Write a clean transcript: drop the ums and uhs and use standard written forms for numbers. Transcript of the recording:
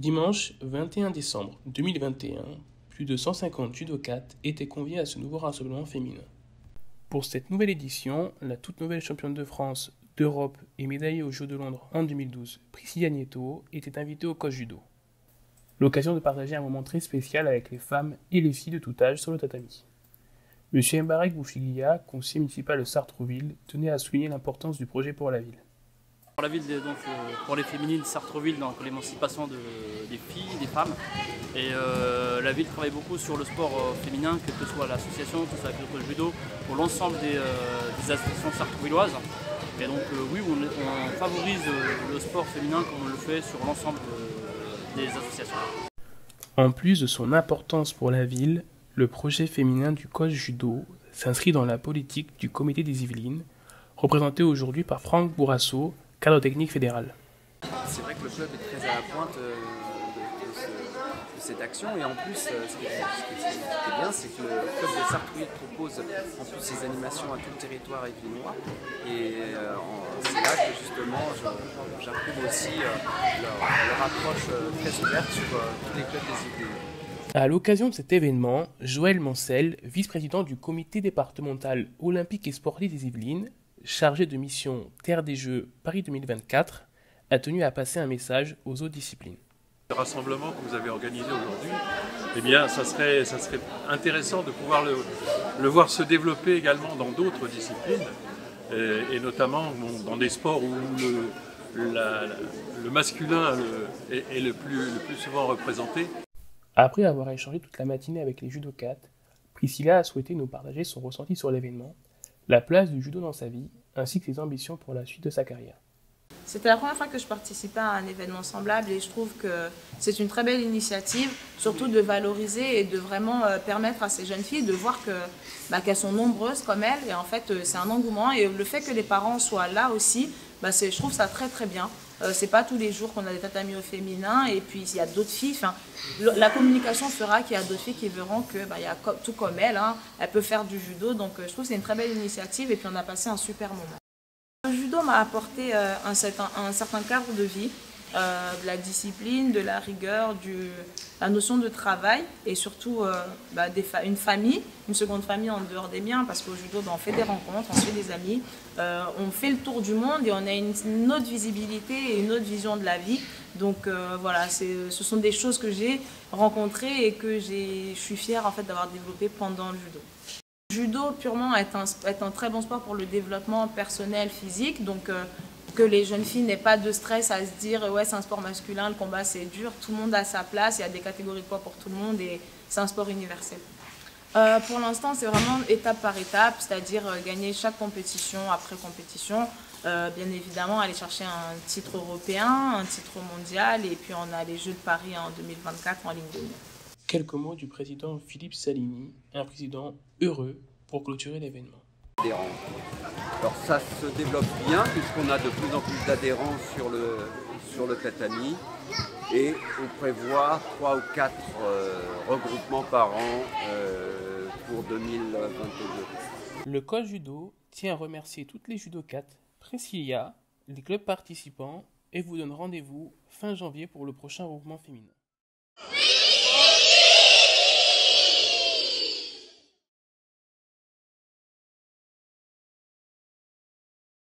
Dimanche 21 décembre 2021, plus de 150 judokates étaient conviés à ce nouveau rassemblement féminin. Pour cette nouvelle édition, la toute nouvelle championne de France, d'Europe et médaillée aux Jeux de Londres en 2012, Priscilla Nieto, était invitée au coach judo. L'occasion de partager un moment très spécial avec les femmes et les filles de tout âge sur le tatami. M. Mbarek Bouchiglia, conseiller municipal de Sartrouville, tenait à souligner l'importance du projet pour la ville. Pour la ville, donc, pour les féminines, Sartrouville, donc l'émancipation des filles, des femmes. Et la ville travaille beaucoup sur le sport féminin, quelle que soit l'association, que ce soit le judo, pour l'ensemble des associations sartrouvilloises. Et donc oui, on favorise le sport féminin comme on le fait sur l'ensemble des associations. En plus de son importance pour la ville, le projet féminin du coach judo s'inscrit dans la politique du comité des Yvelines, représenté aujourd'hui par Franck Bourrasso, cadre technique fédéral. C'est vrai que le club est très à la pointe de cette action et en plus ce qui est bien, c'est que le club de Sartrouville propose en plus ces animations à tout le territoire yvelinois et c'est là que justement j'approuve aussi leur approche très ouverte sur tous les clubs des Yvelines. À l'occasion de cet événement, Joël Mancel, vice-président du comité départemental olympique et sportif des Yvelines, chargé de mission Terre des Jeux Paris 2024, a tenu à passer un message aux autres disciplines. Le rassemblement que vous avez organisé aujourd'hui, eh bien, ça serait intéressant de pouvoir le voir se développer également dans d'autres disciplines, et notamment dans des sports où le masculin est le plus souvent représenté. Après avoir échangé toute la matinée avec les judokates, Priscilla a souhaité nous partager son ressenti sur l'événement, la place du judo dans sa vie, ainsi que ses ambitions pour la suite de sa carrière. C'était la première fois que je participais à un événement semblable et je trouve que c'est une très belle initiative, surtout de valoriser et de vraiment permettre à ces jeunes filles de voir qu'elles sont nombreuses comme elles et en fait c'est un engouement et le fait que les parents soient là aussi, je trouve ça très très bien. C'est pas tous les jours qu'on a des tatamis au féminin et puis il y a d'autres filles. La communication fera qu'il y a d'autres filles qui verront que y a tout comme elle, elle peut faire du judo. Donc je trouve que c'est une très belle initiative et puis on a passé un super moment. Le judo m'a apporté un certain cadre de vie, de la discipline, de la rigueur, la notion de travail et surtout une famille, une seconde famille en dehors des miens parce qu'au judo on fait des rencontres, on se fait des amis, on fait le tour du monde et on a une autre visibilité et une autre vision de la vie. Donc voilà, ce sont des choses que j'ai rencontrées et que je suis fière en fait d'avoir développées pendant le judo. Le judo purement est un très bon sport pour le développement personnel, physique, donc que les jeunes filles n'aient pas de stress à se dire ouais c'est un sport masculin, le combat c'est dur, tout le monde a sa place, il y a des catégories de poids pour tout le monde et c'est un sport universel. Pour l'instant c'est vraiment étape par étape, c'est-à-dire gagner chaque compétition après compétition, bien évidemment aller chercher un titre européen, un titre mondial et puis on a les Jeux de Paris en 2024 en ligne de mire. Quelques mots du président Philippe Salini, un président heureux pour clôturer l'événement. Alors ça se développe bien puisqu'on a de plus en plus d'adhérents sur le tatami et on prévoit 3 ou 4 regroupements par an pour 2022. Le coach judo tient à remercier toutes les judokates, Priscilla, les clubs participants et vous donne rendez-vous fin janvier pour le prochain regroupement féminin.